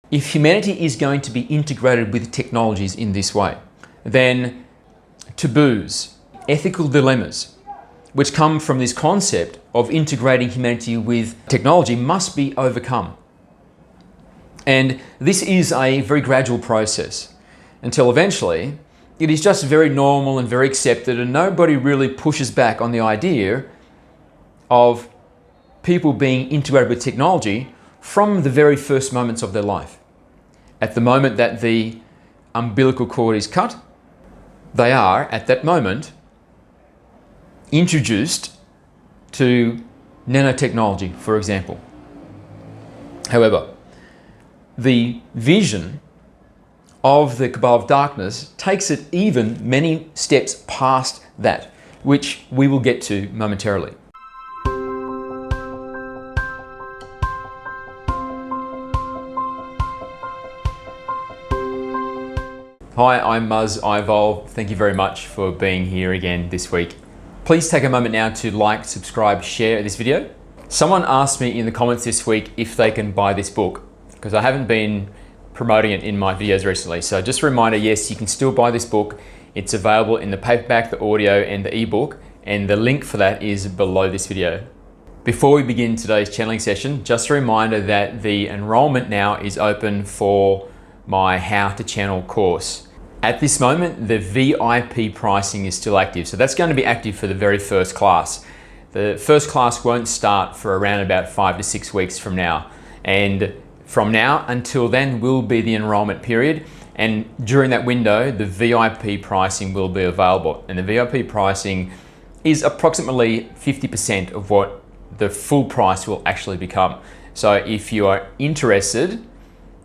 If humanity is going to be integrated with technologies in this way, then taboos, ethical dilemmas, which come from this concept of integrating humanity with technology must be overcome. And this is a very gradual process until eventually it is just very normal and very accepted, and nobody really pushes back on the idea of people being integrated with technology from the very first moments of their life. At the moment that the umbilical cord is cut, they are, at that moment, introduced to nanotechnology, for example. However, the vision of the Cabal of Darkness takes it even many steps past that, which we will get to momentarily. Hi, I'm Muzz, iEvolv. Thank you very much for being here again this week. Please take a moment now to like, subscribe, share this video. Someone asked me in the comments this week if they can buy this book, because I haven't been promoting it in my videos recently. So just a reminder, yes, you can still buy this book. It's available in the paperback, the audio, and the ebook, and the link for that is below this video. Before we begin today's channeling session, just a reminder that the enrollment now is open for my How to Channel course. At this moment, the VIP pricing is still active. So that's going to be active for the very first class. The first class won't start for around about 5 to 6 weeks from now. And from now until then will be the enrollment period. And during that window, the VIP pricing will be available. And the VIP pricing is approximately 50% of what the full price will actually become. So if you are interested,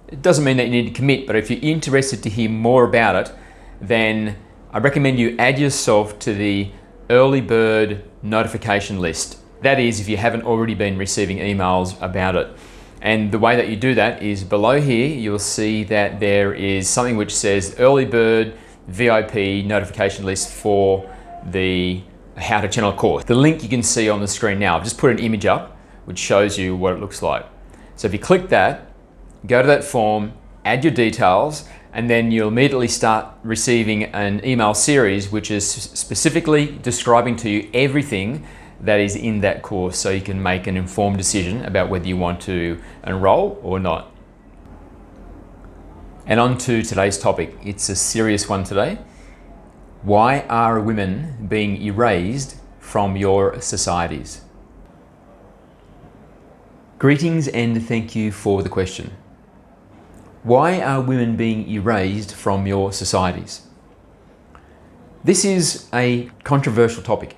it doesn't mean that you need to commit, but if you're interested to hear more about it, then I recommend you add yourself to the early bird notification list. That is, if you haven't already been receiving emails about it. And the way that you do that is below here, you'll see that there is something which says early bird VIP notification list for the How to Channel course. The link you can see on the screen now. I've just put an image up which shows you what it looks like. So if you click that, go to that form, add your details, and then you'll immediately start receiving an email series which is specifically describing to you everything that is in that course, so you can make an informed decision about whether you want to enroll or not. And on to today's topic. It's a serious one today. Why are women being erased from your societies? Greetings and thank you for the question. Why are women being erased from your societies? This is a controversial topic.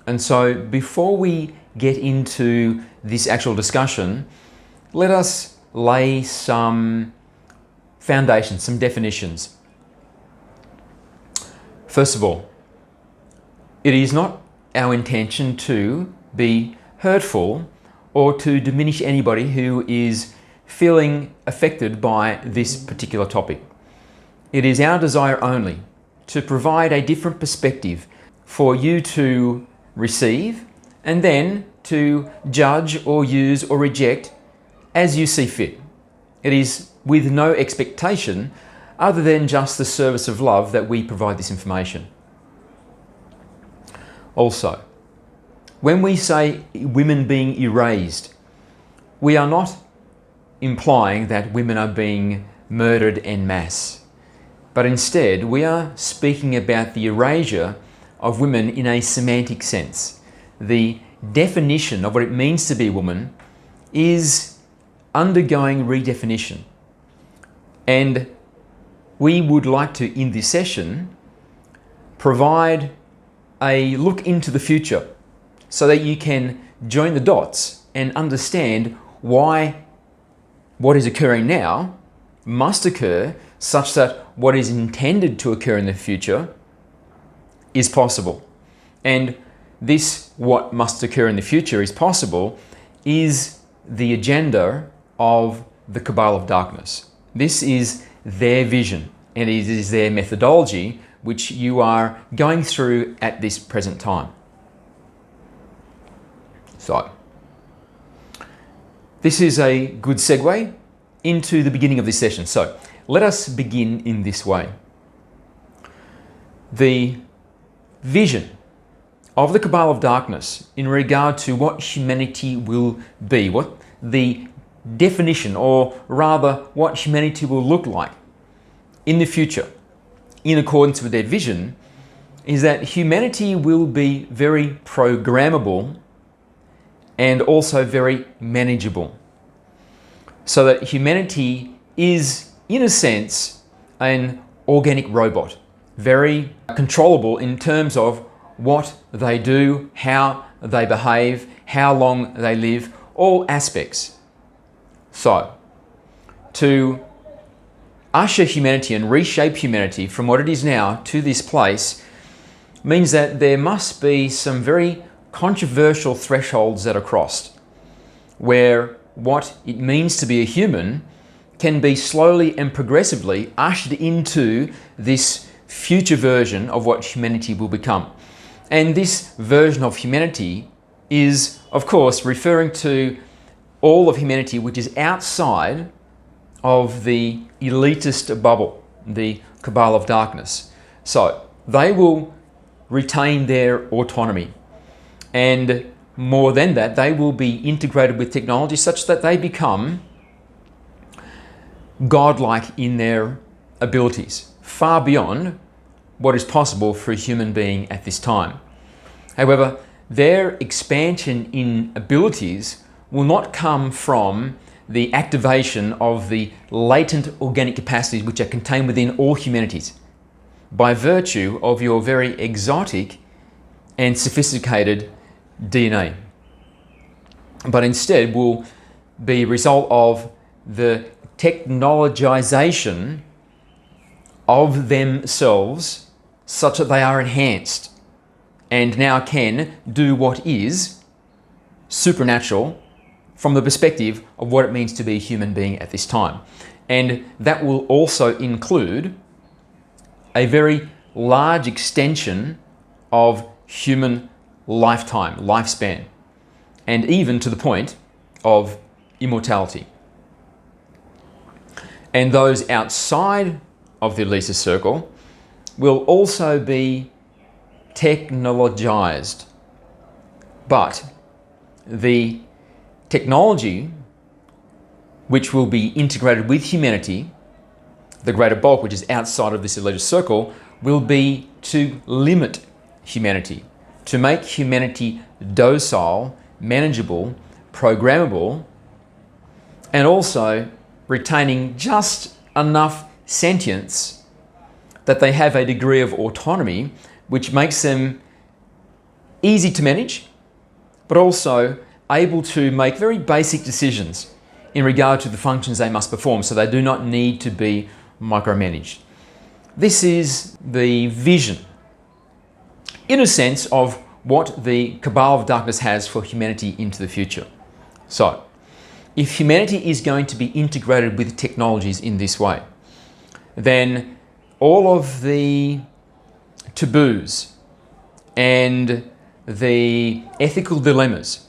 And so before we get into this actual discussion, let us lay some foundations, some definitions. First of all, it is not our intention to be hurtful or to diminish anybody who is feeling affected by this particular topic. It is our desire only to provide a different perspective for you to receive and then to judge or use or reject as you see fit. It is with no expectation other than just the service of love that we provide this information. Also, when we say women being erased, we are not implying that women are being murdered en masse, but instead we are speaking about the erasure of women in a semantic sense. The definition of what it means to be a woman is undergoing redefinition. And we would like to, in this session, provide a look into the future so that you can join the dots and understand why what is occurring now must occur such that what is intended to occur in the future is possible. And this, what must occur in the future is possible, is the agenda of the Cabal of Darkness. This is their vision and it is their methodology which you are going through at this present time. So, this is a good segue into the beginning of this session. So let us begin in this way. The vision of the Cabal of Darkness in regard to what humanity will be, what the definition, or rather what humanity will look like in the future, in accordance with their vision, is that humanity will be very programmable and also very manageable. So that humanity is, in a sense, an organic robot, very controllable in terms of what they do, how they behave, how long they live, all aspects. So, to usher humanity and reshape humanity from what it is now to this place means that there must be some very controversial thresholds that are crossed, where what it means to be a human can be slowly and progressively ushered into this future version of what humanity will become. And this version of humanity is, of course, referring to all of humanity which is outside of the elitist bubble, the Cabal of Darkness. So they will retain their autonomy. And more than that, they will be integrated with technology such that they become godlike in their abilities, far beyond what is possible for a human being at this time. However, their expansion in abilities will not come from the activation of the latent organic capacities which are contained within all humanities by virtue of your very exotic and sophisticated DNA, but instead will be a result of the technologization of themselves such that they are enhanced and now can do what is supernatural from the perspective of what it means to be a human being at this time. And that will also include a very large extension of human lifespan, and even to the point of immortality. And those outside of the elitist circle will also be technologized. But the technology which will be integrated with humanity, the greater bulk which is outside of this elitist circle, will be to limit humanity, to make humanity docile, manageable, programmable, and also retaining just enough sentience that they have a degree of autonomy which makes them easy to manage, but also able to make very basic decisions in regard to the functions they must perform, so they do not need to be micromanaged. This is the vision, in a sense, of what the Cabal of Darkness has for humanity into the future. So, if humanity is going to be integrated with technologies in this way, then all of the taboos and the ethical dilemmas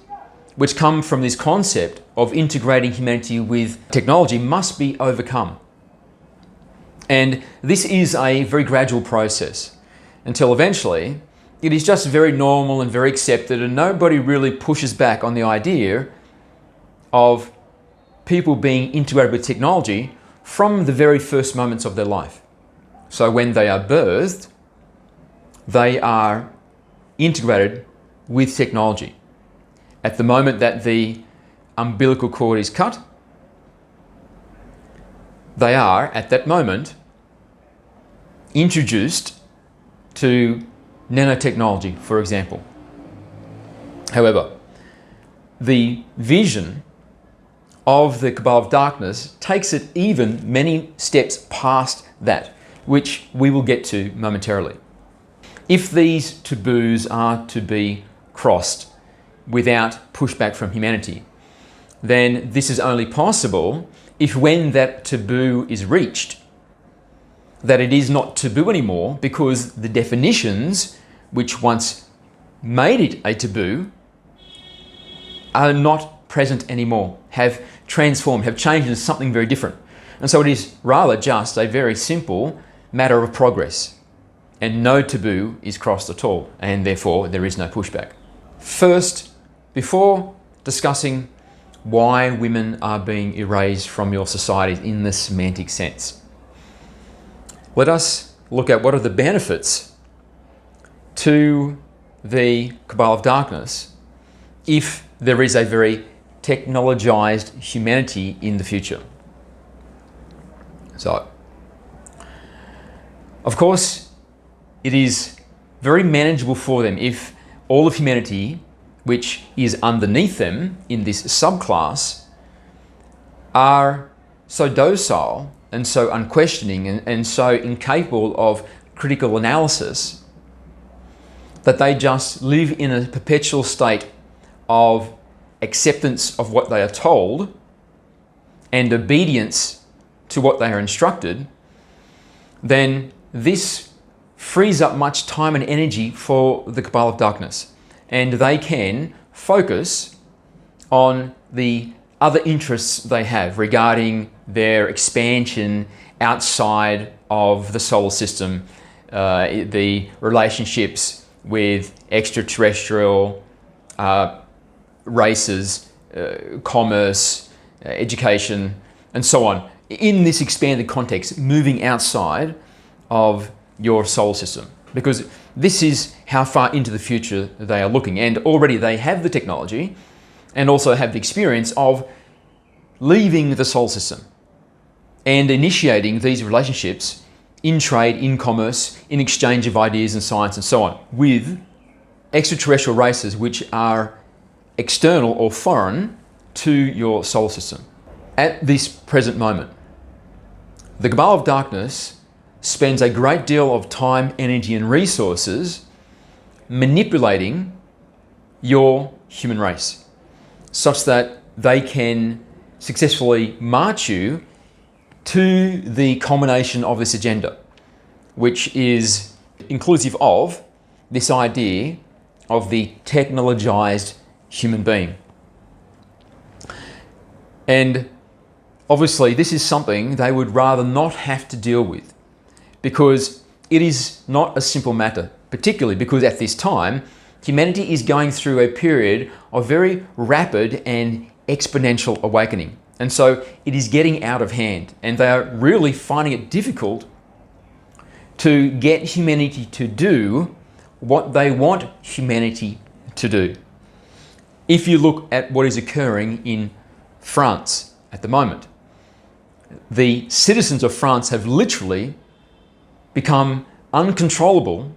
which come from this concept of integrating humanity with technology must be overcome. And this is a very gradual process until eventually it is just very normal and very accepted, and nobody really pushes back on the idea of people being integrated with technology from the very first moments of their life. So when they are birthed, they are integrated with technology. At the moment that the umbilical cord is cut, they are, at that moment, introduced to nanotechnology, for example. However, the vision of the Cabal of Darkness takes it even many steps past that, which we will get to momentarily. If these taboos are to be crossed without pushback from humanity, then this is only possible if, when that taboo is reached, that it is not taboo anymore, because the definitions which once made it a taboo are not present anymore. have transformed, have changed into something very different. And so it is rather just a very simple matter of progress. And no taboo is crossed at all, and therefore there is no pushback. First, before discussing why women are being erased from your society in the semantic sense, let us look at what are the benefits to the Cabal of Darkness if there is a very technologized humanity in the future. So, of course, it is very manageable for them if all of humanity, which is underneath them in this subclass, are so docile and so unquestioning and so incapable of critical analysis that they just live in a perpetual state of acceptance of what they are told and obedience to what they are instructed, then this frees up much time and energy for the Cabal of Darkness, and they can focus on the other interests they have regarding their expansion outside of the solar system, the relationships with extraterrestrial races, commerce, education, and so on. In this expanded context, moving outside of your solar system, because this is how far into the future they are looking, and already they have the technology and also have the experience of leaving the solar system and initiating these relationships in trade, in commerce, in exchange of ideas and science and so on with extraterrestrial races which are external or foreign to your solar system. At this present moment, the Cabal of Darkness spends a great deal of time, energy, and resources manipulating your human race such that they can successfully march you to the culmination of this agenda, which is inclusive of this idea of the technologized human being. And obviously, this is something they would rather not have to deal with, because it is not a simple matter, particularly because at this time, humanity is going through a period of very rapid and exponential awakening. And so it is getting out of hand, and they are really finding it difficult to get humanity to do what they want humanity to do. If you look at what is occurring in France at the moment, the citizens of France have literally become uncontrollable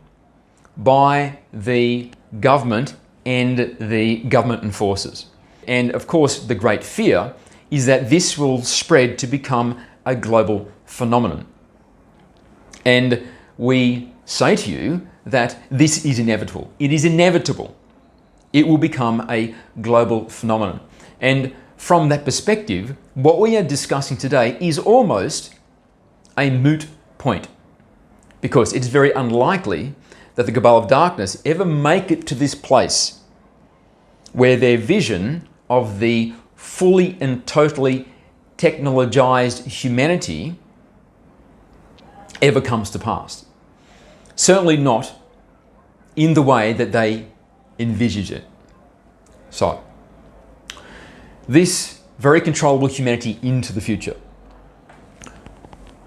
by the government and the government enforcers. And of course, the great fear is that this will spread to become a global phenomenon. And we say to you that this is inevitable. It is inevitable. It will become a global phenomenon. And from that perspective, what we are discussing today is almost a moot point, because it is very unlikely that the Cabal of Darkness ever make it to this place where their vision of the fully and totally technologized humanity ever comes to pass. Certainly not in the way that they envisage it. So, this very controllable humanity into the future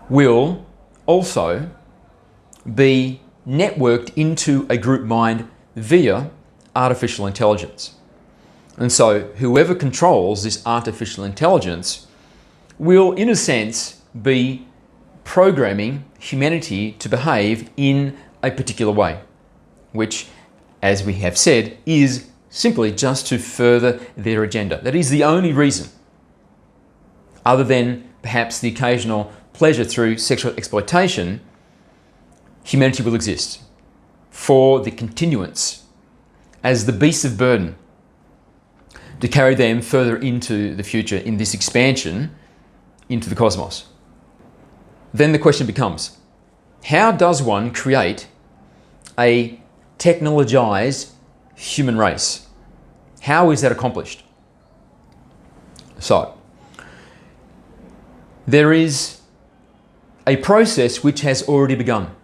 will also be networked into a group mind via artificial intelligence. And so whoever controls this artificial intelligence will, in a sense, be programming humanity to behave in a particular way, which, as we have said, is simply just to further their agenda. That is the only reason, other than perhaps the occasional pleasure through sexual exploitation, humanity will exist for the continuance as the beasts of burden to carry them further into the future in this expansion into the cosmos. Then the question becomes, how does one create a technologized human race? How is that accomplished? So, there is a process which has already begun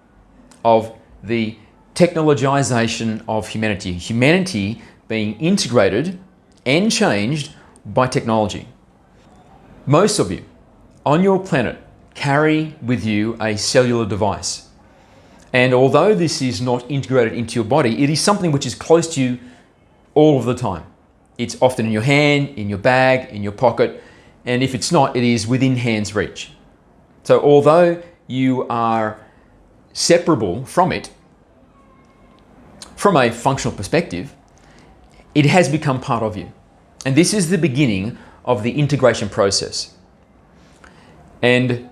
of the technologization of humanity. Humanity being integrated and changed by technology. Most of you on your planet carry with you a cellular device. And although this is not integrated into your body, it is something which is close to you all of the time. It's often in your hand, in your bag, in your pocket, and if it's not, it is within hand's reach. So although you are separable from it, from a functional perspective, it has become part of you. And this is the beginning of the integration process. And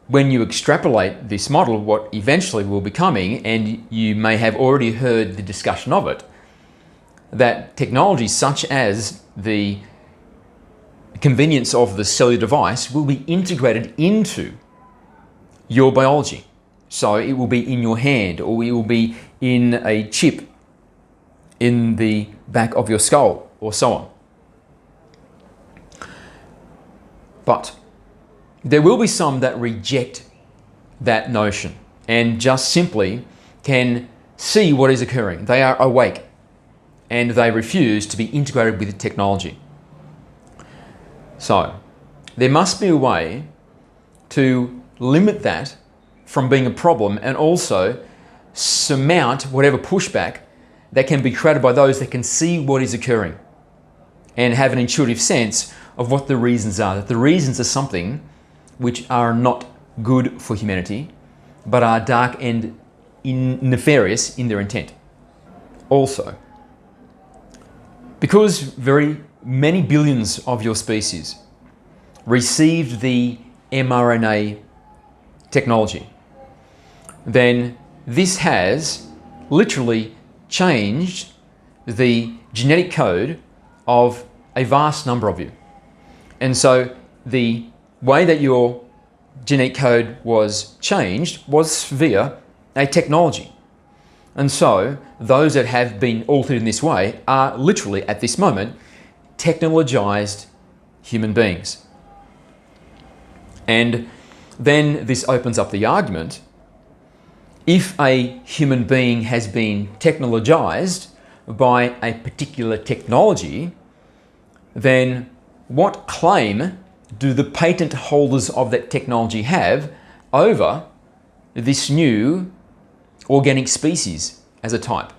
when you extrapolate this model, what eventually will be coming, and you may have already heard the discussion of it, that technology such as the convenience of the cellular device will be integrated into your biology. So it will be in your hand, or it will be in a chip in the back of your skull, or so on. But there will be some that reject that notion and just simply can see what is occurring. They are awake and they refuse to be integrated with technology. So there must be a way to limit that from being a problem and also surmount whatever pushback that can be created by those that can see what is occurring and have an intuitive sense of what the reasons are. That the reasons are something which are not good for humanity, but are dark and nefarious in their intent. Also, because very many billions of your species received the mRNA technology, then this has literally changed the genetic code of a vast number of you. And so the way that your genetic code was changed was via a technology. And so those that have been altered in this way are literally at this moment technologized human beings. And then this opens up the argument, if a human being has been technologized by a particular technology, then what claim do the patent holders of that technology have over this new organic species as a type?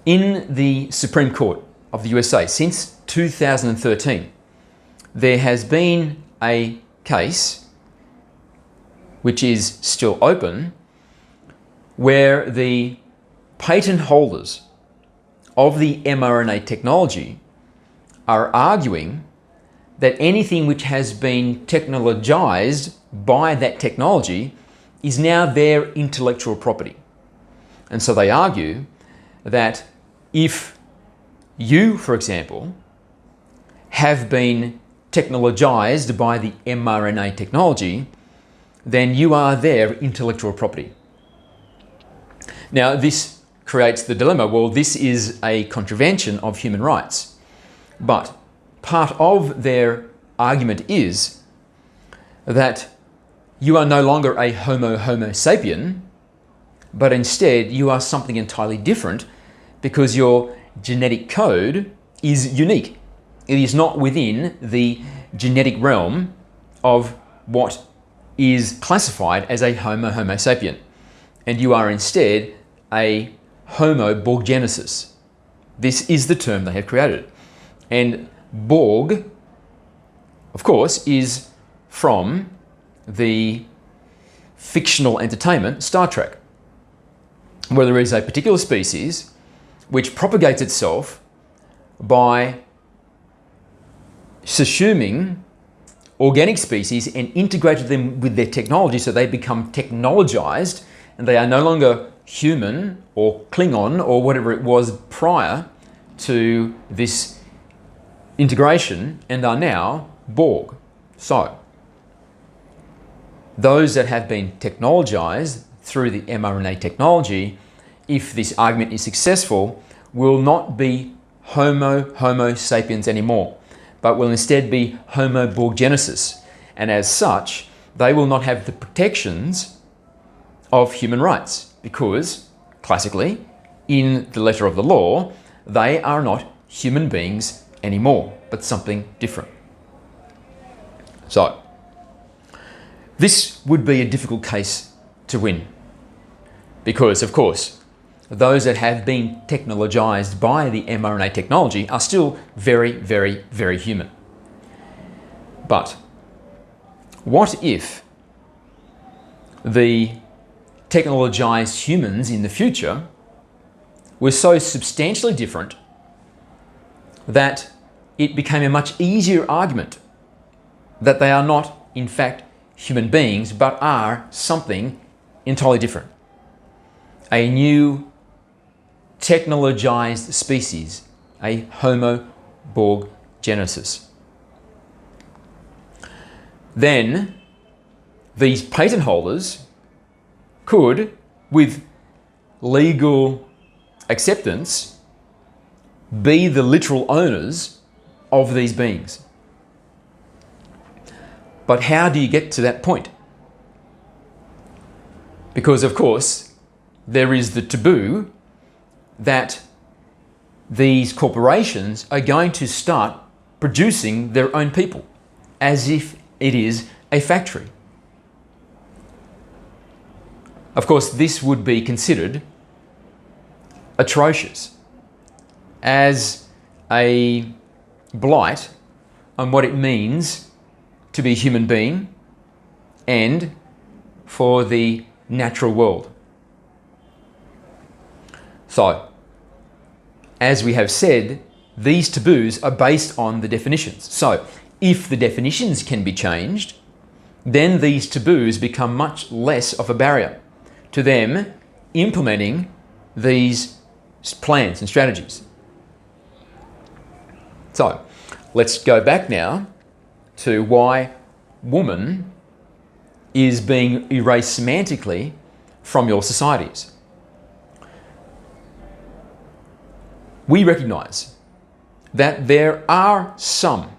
In the Supreme Court of the USA, since 2013, there has been a case which is still open where the patent holders of the mRNA technology are arguing that anything which has been technologized by that technology is now their intellectual property. And so they argue that if you, for example, have been technologized by the mRNA technology, then you are their intellectual property. Now, this creates the dilemma, well, this is a contravention of human rights. But part of their argument is that you are no longer a homo sapien, but instead you are something entirely different because your genetic code is unique. It is not within the genetic realm of what is classified as a homo sapien. And you are instead a Homo borgenesis. This is the term they have created. And Borg, of course, is from the fictional entertainment Star Trek, where there is a particular species which propagates itself by subsuming organic species and integrated them with their technology so they become technologized and they are no longer human or Klingon or whatever it was prior to this integration and are now Borg. So, those that have been technologized through the mRNA technology, if this argument is successful, will not be Homo sapiens anymore, but will instead be Homo borgenesis, and as such, they will not have the protections of human rights because, classically, in the letter of the law, they are not human beings anymore, but something different. So, this would be a difficult case to win because, of course, those that have been technologized by the mRNA technology are still very, very, very human. But what if the technologized humans in the future were so substantially different that it became a much easier argument that they are not, in fact, human beings, but are something entirely different? A new technologized species, a Homo borgenesis. Then these patent holders could, with legal acceptance, be the literal owners of these beings. But how do you get to that point? Because, of course, there is the taboo that these corporations are going to start producing their own people as if it is a factory. Of course, this would be considered atrocious as a blight on what it means to be a human being and for the natural world. So, as we have said, these taboos are based on the definitions. So, if the definitions can be changed, then these taboos become much less of a barrier to them implementing these plans and strategies. So, let's go back now to why woman is being erased semantically from your societies. We recognize that there are some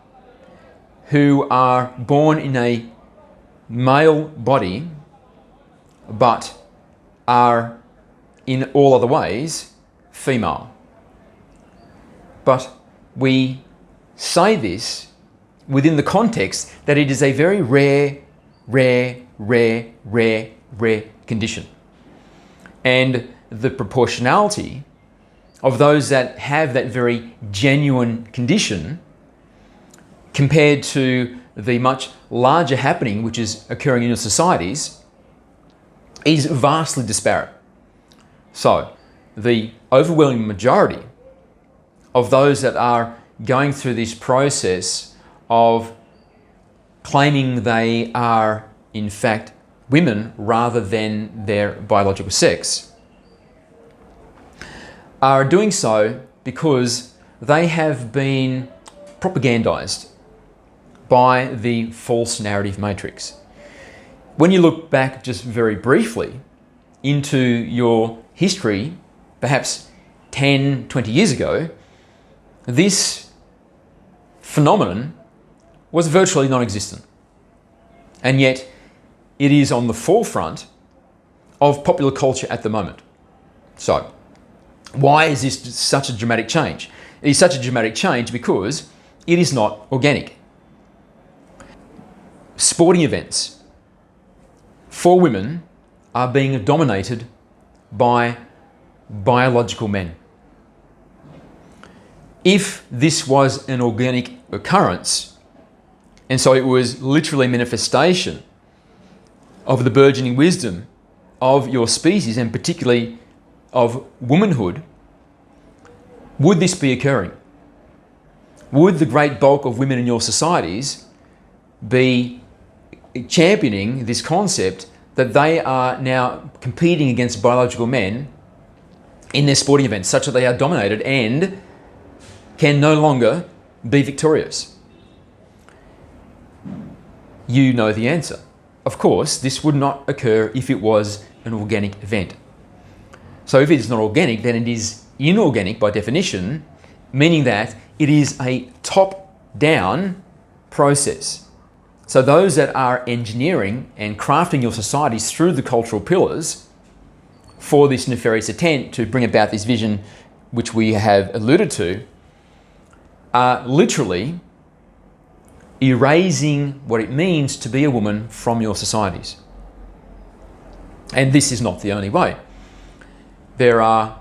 who are born in a male body but are in all other ways female. But we say this within the context that it is a very rare condition. And the proportionality of those that have that very genuine condition compared to the much larger happening which is occurring in your societies is vastly disparate. So, the overwhelming majority of those that are going through this process of claiming they are in fact women rather than their biological sex are doing so because they have been propagandized by the false narrative matrix. When you look back just very briefly into your history, perhaps 10, 20 years ago, this phenomenon was virtually non-existent. And yet it is on the forefront of popular culture at the moment. So, why is this such a dramatic change? It is such a dramatic change because it is not organic. Sporting events for women are being dominated by biological men. If this was an organic occurrence, and so it was literally a manifestation of the burgeoning wisdom of your species and particularly of womanhood, would this be occurring? Would the great bulk of women in your societies be championing this concept that they are now competing against biological men in their sporting events such that they are dominated and can no longer be victorious? You know the answer. Of course, this would not occur if it was an organic event. So if it is not organic, then it is inorganic by definition, meaning that it is a top down process. So those that are engineering and crafting your societies through the cultural pillars for this nefarious intent to bring about this vision, which we have alluded to, are literally erasing what it means to be a woman from your societies. And this is not the only way. There are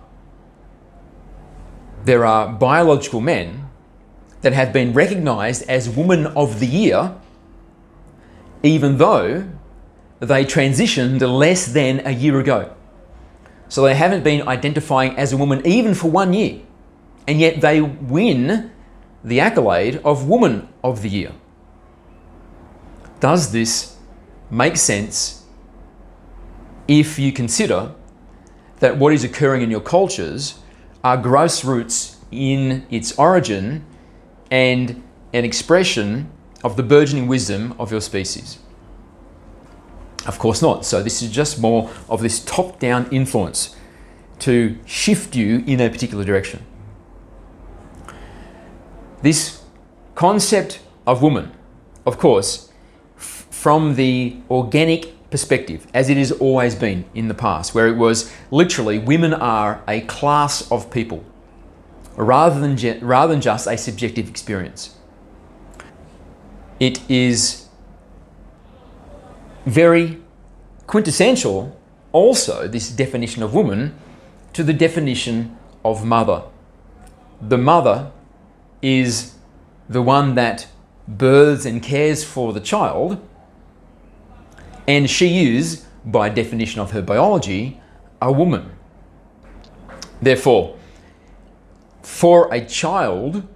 biological men that have been recognized as Woman of the Year, even though they transitioned less than a year ago. So they haven't been identifying as a woman even for 1 year, and yet they win the accolade of Woman of the Year. Does this make sense if you consider that what is occurring in your cultures are gross roots in its origin and an expression of the burgeoning wisdom of your species? Of course not. So this is just more of this top-down influence to shift you in a particular direction. This concept of woman, of course, from the organic perspective, as it has always been in the past, where it was literally women are a class of people rather than just a subjective experience. It is very quintessential also, this definition of woman, to the definition of mother. The mother is the one that births and cares for the child, and she is, by definition of her biology, a woman. Therefore, for a child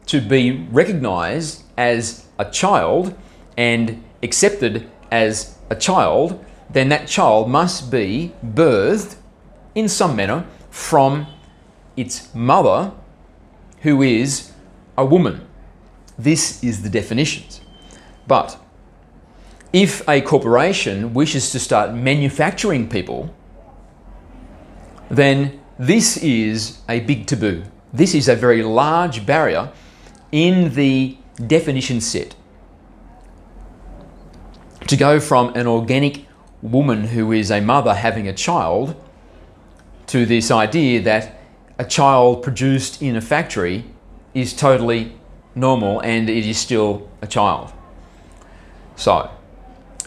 to be recognized as a child and accepted as a child, then that child must be birthed in some manner from its mother, who is a woman. This is the definitions. But if a corporation wishes to start manufacturing people, then this is a big taboo. This is a very large barrier in the definition set. To go from an organic woman who is a mother having a child to this idea that a child produced in a factory is totally normal and it is still a child. So,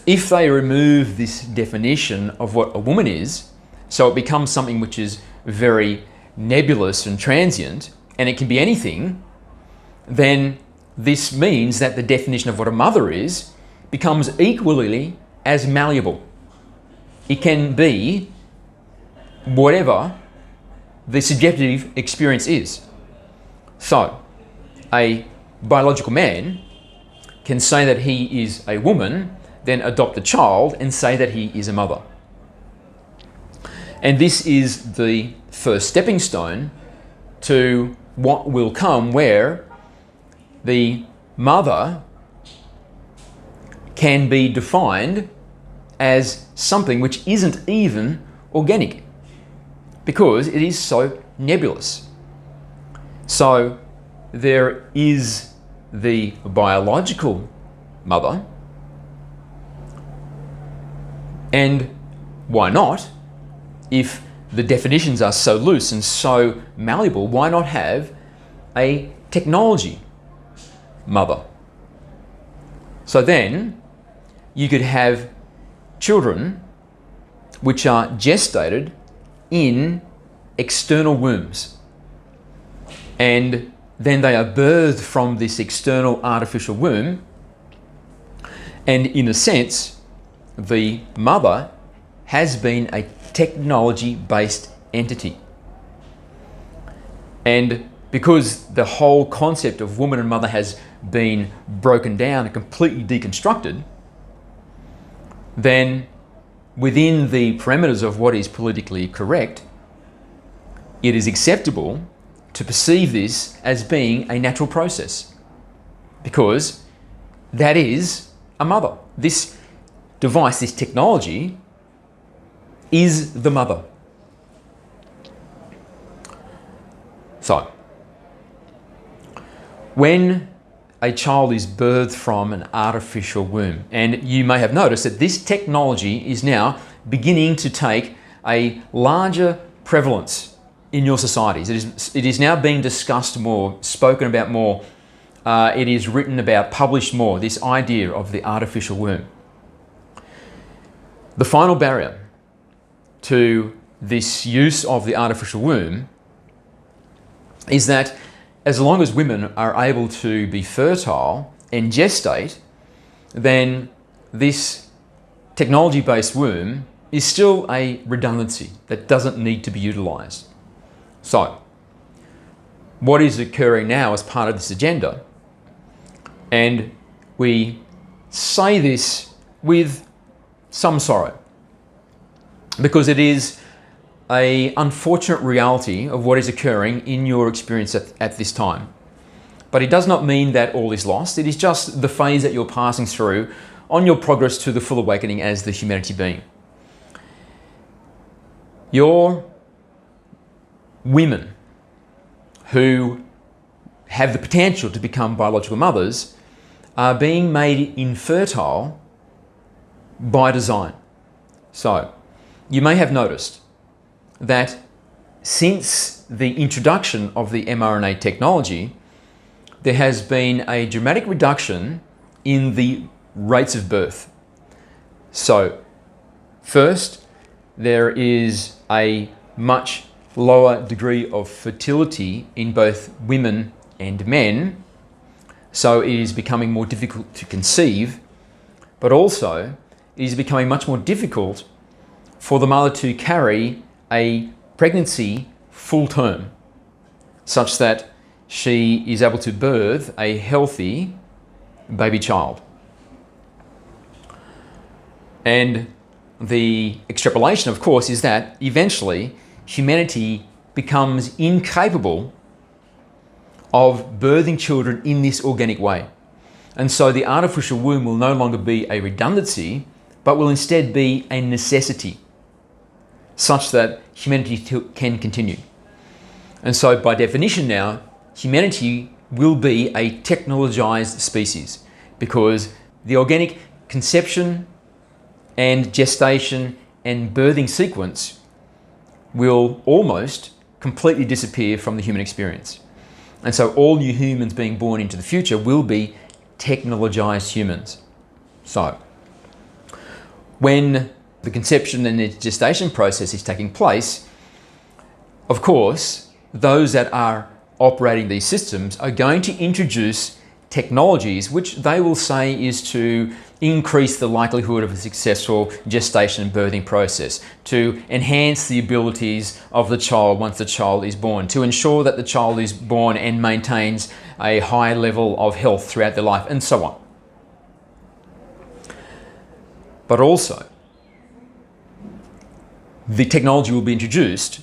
if they remove this definition of what a woman is, so it becomes something which is very nebulous and transient, and it can be anything, then this means that the definition of what a mother is becomes equally as malleable. It can be whatever the subjective experience is. So, a biological man can say that he is a woman, then adopt a child and say that he is a mother. And this is the first stepping stone to what will come, where the mother can be defined as something which isn't even organic, because it is so nebulous. So there is the biological mother, and why not? If the definitions are so loose and so malleable, why not have a technology mother? So then you could have children which are gestated in external wombs, and then they are birthed from this external artificial womb, and in a sense the mother has been a technology-based entity. And because the whole concept of woman and mother has been broken down and completely deconstructed, then within the parameters of what is politically correct, it is acceptable to perceive this as being a natural process, because that is a mother. This device, this technology, is the mother. So, when a child is birthed from an artificial womb. And you may have noticed that this technology is now beginning to take a larger prevalence in your societies. It is now being discussed more, spoken about more. It is written about, published more, this idea of the artificial womb. The final barrier to this use of the artificial womb is that as long as women are able to be fertile and gestate, then this technology-based womb is still a redundancy that doesn't need to be utilised. So, what is occurring now as part of this agenda? And we say this with some sorrow, because it is an unfortunate reality of what is occurring in your experience at this time. But it does not mean that all is lost. It is just the phase that you're passing through on your progress to the full awakening as the humanity being. Your women who have the potential to become biological mothers are being made infertile by design. So, you may have noticed that since the introduction of the mRNA technology, there has been a dramatic reduction in the rates of birth. So, first, there is a much lower degree of fertility in both women and men, so it is becoming more difficult to conceive, but also it is becoming much more difficult for the mother to carry a pregnancy full term, such that she is able to birth a healthy baby child. And the extrapolation, of course, is that eventually humanity becomes incapable of birthing children in this organic way. And so the artificial womb will no longer be a redundancy, but will instead be a necessity, such that humanity can continue. And so by definition now, humanity will be a technologized species, because the organic conception and gestation and birthing sequence will almost completely disappear from the human experience. And so all new humans being born into the future will be technologized humans. So, when the conception and the gestation process is taking place, of course, those that are operating these systems are going to introduce technologies which they will say is to increase the likelihood of a successful gestation and birthing process, to enhance the abilities of the child once the child is born, to ensure that the child is born and maintains a high level of health throughout their life, and so on. But also, the technology will be introduced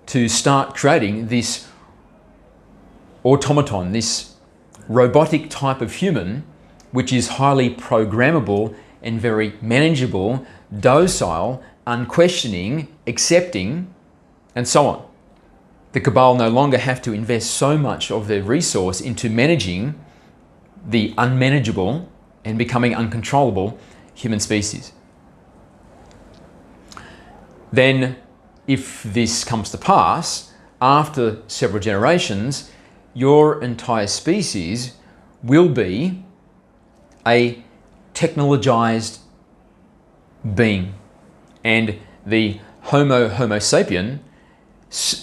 to start creating this automaton, this robotic type of human, which is highly programmable and very manageable, docile, unquestioning, accepting, and so on. The cabal no longer have to invest so much of their resource into managing the unmanageable and becoming uncontrollable human species. Then, if this comes to pass, after several generations, your entire species will be a technologized being. And the Homo sapien,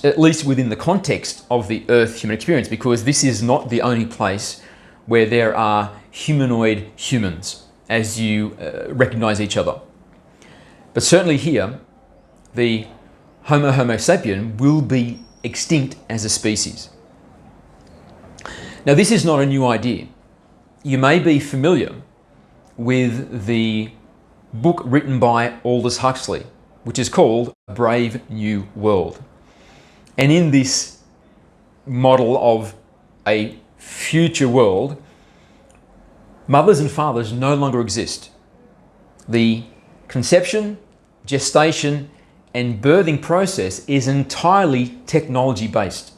at least within the context of the Earth human experience, because this is not the only place where there are humanoid humans as you recognize each other. But certainly here, the Homo sapien will be extinct as a species. Now, this is not a new idea. You may be familiar with the book written by Aldous Huxley, which is called Brave New World. And in this model of a future world, mothers and fathers no longer exist. The conception, gestation, and birthing process is entirely technology-based.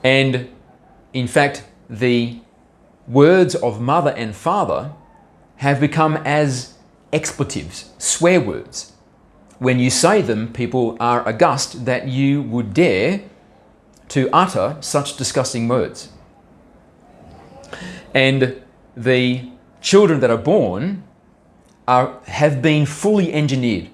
And in fact, the words of mother and father have become as expletives, swear words. When you say them, people are aghast that you would dare to utter such disgusting words. And the children that are born have been fully engineered,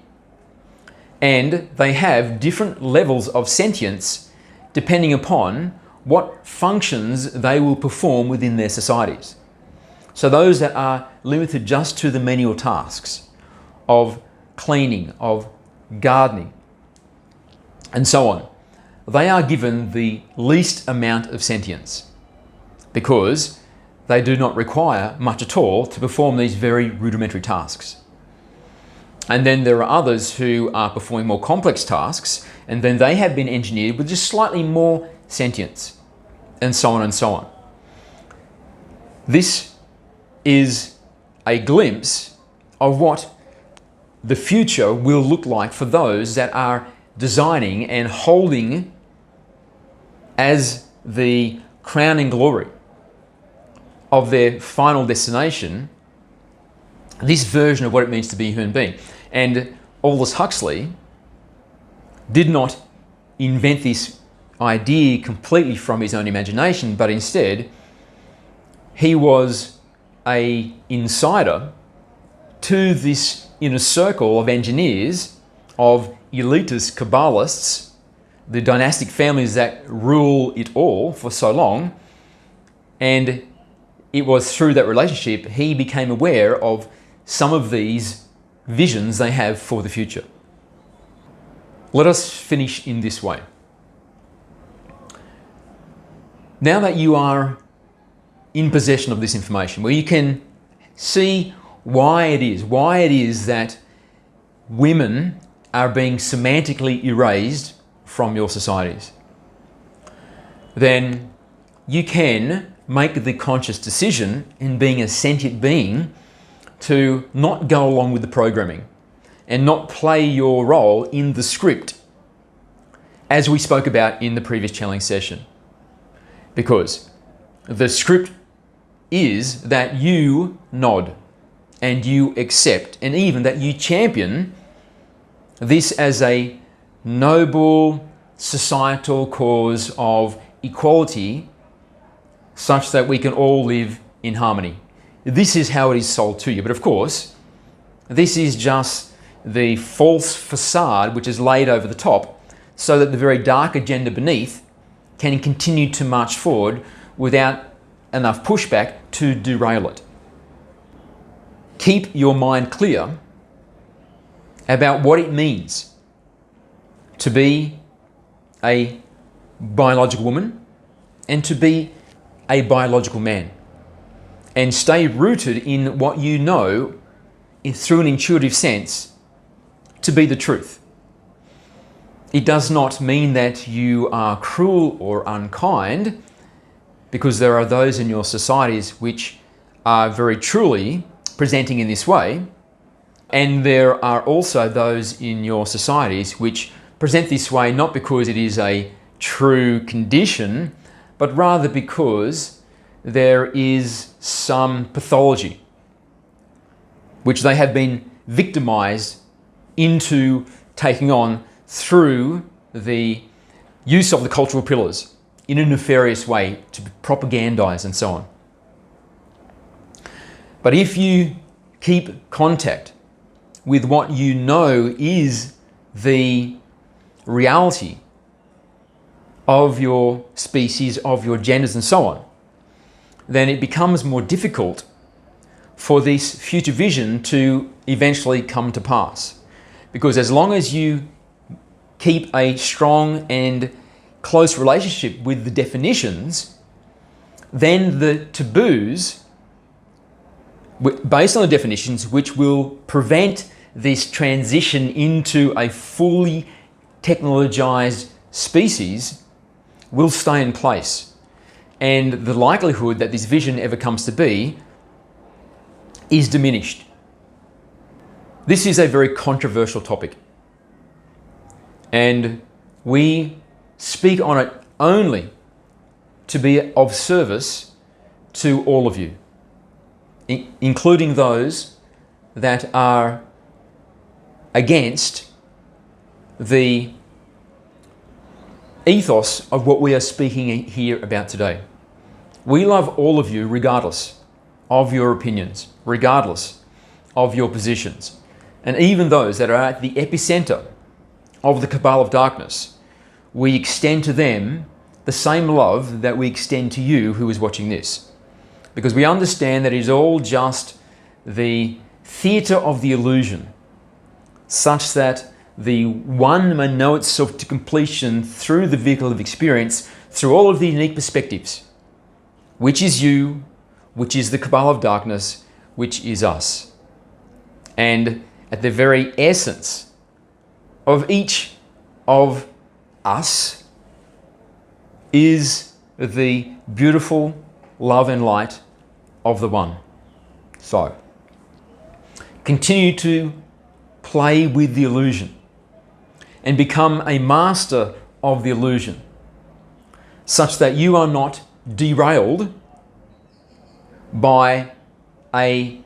and they have different levels of sentience depending upon what functions they will perform within their societies. So those that are limited just to the menial tasks of cleaning, of gardening, and so on, they are given the least amount of sentience because they do not require much at all to perform these very rudimentary tasks. And then there are others who are performing more complex tasks, and then they have been engineered with just slightly more sentience, and so on and so on. This is a glimpse of what the future will look like for those that are designing and holding as the crowning glory of their final destination this version of what it means to be a human being. And Aldous Huxley did not invent this idea completely from his own imagination, but instead he was an insider to this inner circle of engineers, of elitist Kabbalists, the dynastic families that rule it all for so long. And it was through that relationship he became aware of some of these visions they have for the future. Let us finish in this way. Now that you are in possession of this information, where you can see why it is that women are being semantically erased from your societies, then you can make the conscious decision in being a sentient being to not go along with the programming and not play your role in the script, as we spoke about in the previous channeling session. Because the script is that you nod and you accept, and even that you champion this as a noble societal cause of equality, such that we can all live in harmony. This is how it is sold to you. But of course, this is just the false facade which is laid over the top so that the very dark agenda beneath can continue to march forward without enough pushback to derail it. Keep your mind clear about what it means to be a biological woman and to be a biological man. And stay rooted in what you know through an intuitive sense to be the truth. It does not mean that you are cruel or unkind, because there are those in your societies which are very truly presenting in this way. And there are also those in your societies which present this way not because it is a true condition, but rather because there is some pathology which they have been victimized into taking on through the use of the cultural pillars in a nefarious way to propagandize and so on. But if you keep contact with what you know is the reality of your species, of your genders and so on, then it becomes more difficult for this future vision to eventually come to pass. Because as long as you keep a strong and close relationship with the definitions, then the taboos, based on the definitions, which will prevent this transition into a fully technologized species, will stay in place. And the likelihood that this vision ever comes to be is diminished. This is a very controversial topic, and we speak on it only to be of service to all of you, including those that are against the ethos of what we are speaking here about today. We love all of you regardless of your opinions, regardless of your positions, and even those that are at the epicenter of the cabal of darkness. We extend to them the same love that we extend to you who is watching this, because we understand that it is all just the theatre of the illusion, such that the one may know itself to completion through the vehicle of experience, through all of the unique perspectives, which is you, which is the cabal of darkness, which is us. And at the very essence of each of us is the beautiful love and light of the one. So, continue to play with the illusion and become a master of the illusion, such that you are not derailed by a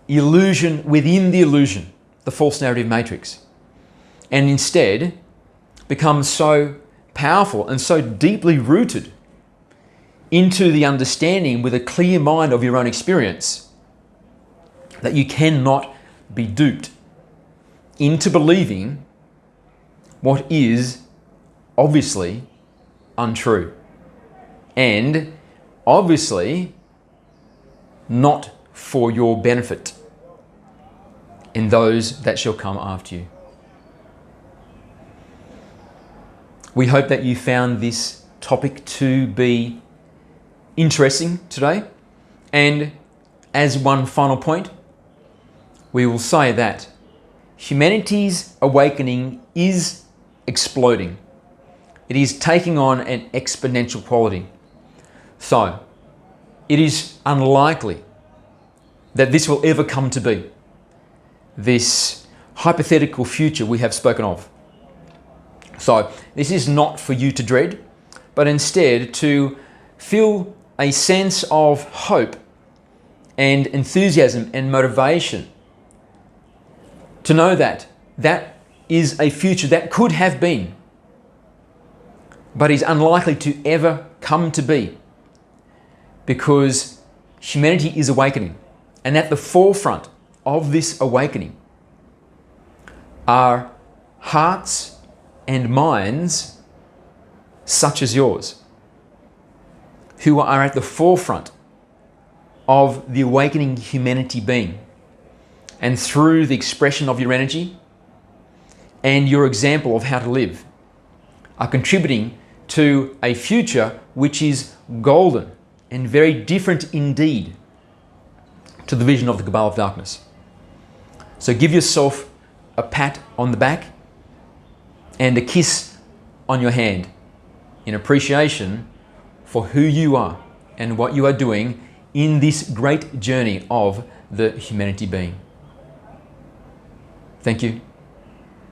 illusion within the illusion, the false narrative matrix, and instead become so powerful and so deeply rooted into the understanding with a clear mind of your own experience that you cannot be duped into believing what is obviously untrue and obviously not for your benefit and those that shall come after you. We hope that you found this topic to be interesting today. And as one final point, we will say that humanity's awakening is exploding. It is taking on an exponential quality. So, it is unlikely that this will ever come to be, this hypothetical future we have spoken of. So, this is not for you to dread, but instead to feel a sense of hope and enthusiasm and motivation to know that that is a future that could have been, but is unlikely to ever come to be, because humanity is awakening. And at the forefront of this awakening are hearts and minds such as yours, who are at the forefront of the awakening humanity being. And through the expression of your energy and your example of how to live, are contributing to a future which is golden and very different indeed to the vision of the cabal of darkness. So give yourself a pat on the back and a kiss on your hand in appreciation for who you are and what you are doing in this great journey of the humanity being. Thank you,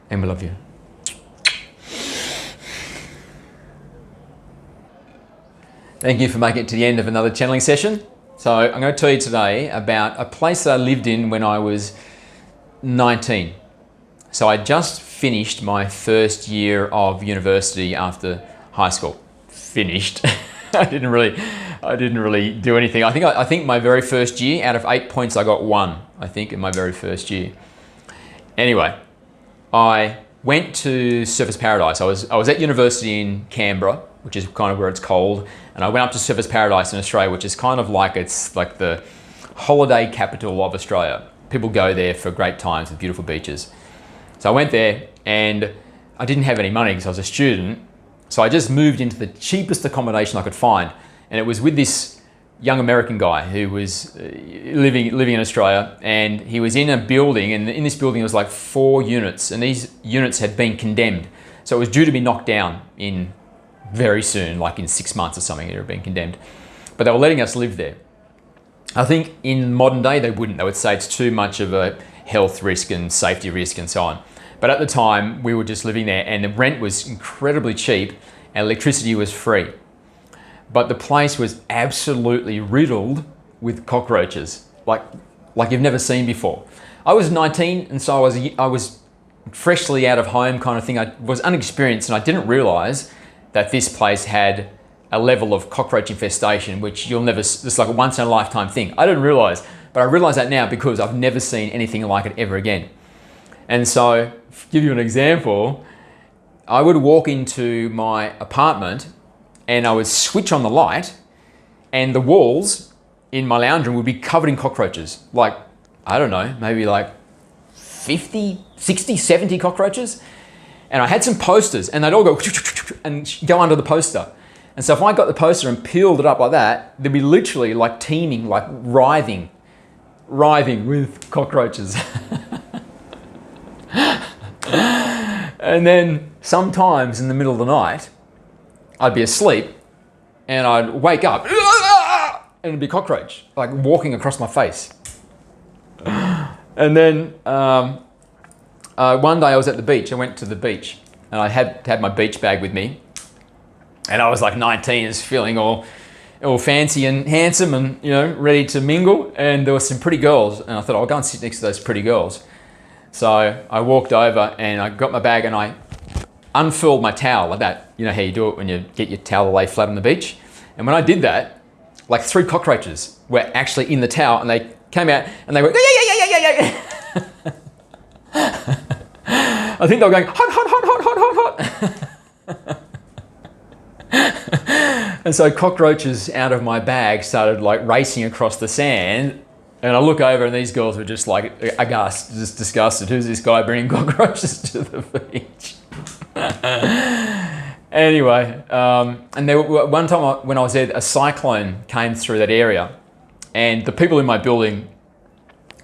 and we love you. Thank you for making it to the end of another channeling session. So I'm going to tell you today about a place that I lived in when I was 19. So I just finished my first year of university after high school. Finished. I didn't really do anything. I think my very first year, out of 8 points, I got 1, I think, in my very first year. Anyway, I went to Surfers Paradise. I was at university in Canberra, which is kind of where it's cold, and I went up to Surfers Paradise in Australia, which is kind of like, it's like the holiday capital of Australia. People go there for great times with beautiful beaches. So I went there and I didn't have any money because I was a student. So I just moved into the cheapest accommodation I could find. And it was with this young American guy who was living in Australia, and he was in a building, and in this building there was like 4 units, and these units had been condemned. So it was due to be knocked down in very soon, like in 6 months or something, it had been condemned. But they were letting us live there. I think in modern day they wouldn't. They would say it's too much of a health risk and safety risk and so on. But at the time we were just living there, and the rent was incredibly cheap and electricity was free. but the place was absolutely riddled with cockroaches, like you've never seen before. I was 19, and so I was freshly out of home kind of thing. I was unexperienced, and I didn't realize that this place had a level of cockroach infestation, which you'll never, it's like a once in a lifetime thing. I didn't realize, but I realize that now because I've never seen anything like it ever again. And so, to give you an example, I would walk into my apartment and I would switch on the light, and the walls in my lounge room would be covered in cockroaches. Like, I don't know, maybe like 50, 60, 70 cockroaches. And I had some posters, and they'd all go and go under the poster. And so if I got the poster and peeled it up like that, they'd be literally like teeming, like writhing with cockroaches. And then sometimes in the middle of the night, I'd be asleep and I'd wake up and it'd be a cockroach, like walking across my face. And then one day I was at the beach. I went to the beach and I had my beach bag with me. And I was like 19, just feeling all fancy and handsome and, you know, ready to mingle. And there were some pretty girls, and I thought I'll go and sit next to those pretty girls. So I walked over and I got my bag and I unfurled my towel like that. You know how you do it when you get your towel to lay flat on the beach? And when I did that, like 3 cockroaches were actually in the towel, and they came out and they went, yeah. I think they were going, hot. And so cockroaches out of my bag started like racing across the sand, and I look over and these girls were just like aghast, just disgusted. Who's this guy bringing cockroaches to the beach? Anyway, and there were, one time when I was there, a cyclone came through that area, and the people in my building,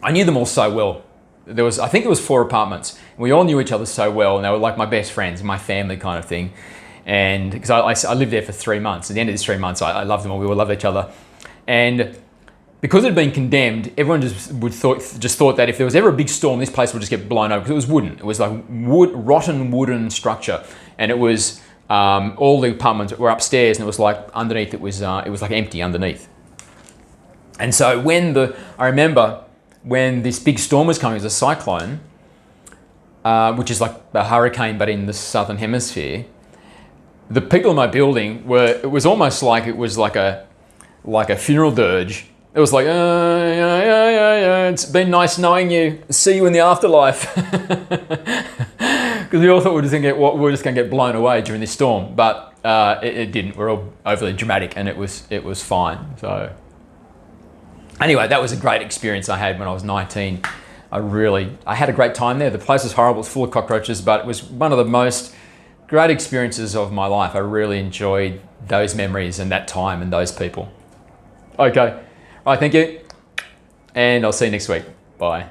I knew them all so well. I think there was 4 apartments. We all knew each other so well, and they were like my best friends, my family kind of thing. And because I lived there for 3 months. At the end of these 3 months, I loved them all. We all loved each other. And because it had been condemned, everyone just thought that if there was ever a big storm, this place would just get blown over, because it was wooden. It was like rotten wooden structure, and it was all the apartments were upstairs, and it was like underneath. It was like empty underneath. And so I remember when this big storm was coming, it was a cyclone, which is like a hurricane but in the southern hemisphere. The people in my building it was almost like it was like a funeral dirge. It was like, yeah, it's been nice knowing you. See you in the afterlife. Because we all thought we were just going to get blown away during this storm, but it didn't. We're all overly dramatic, and it was fine. So anyway, that was a great experience I had when I was 19. I had a great time there. The place was horrible. It was full of cockroaches, but it was one of the most great experiences of my life. I really enjoyed those memories and that time and those people. Okay. All right, thank you. And I'll see you next week. Bye.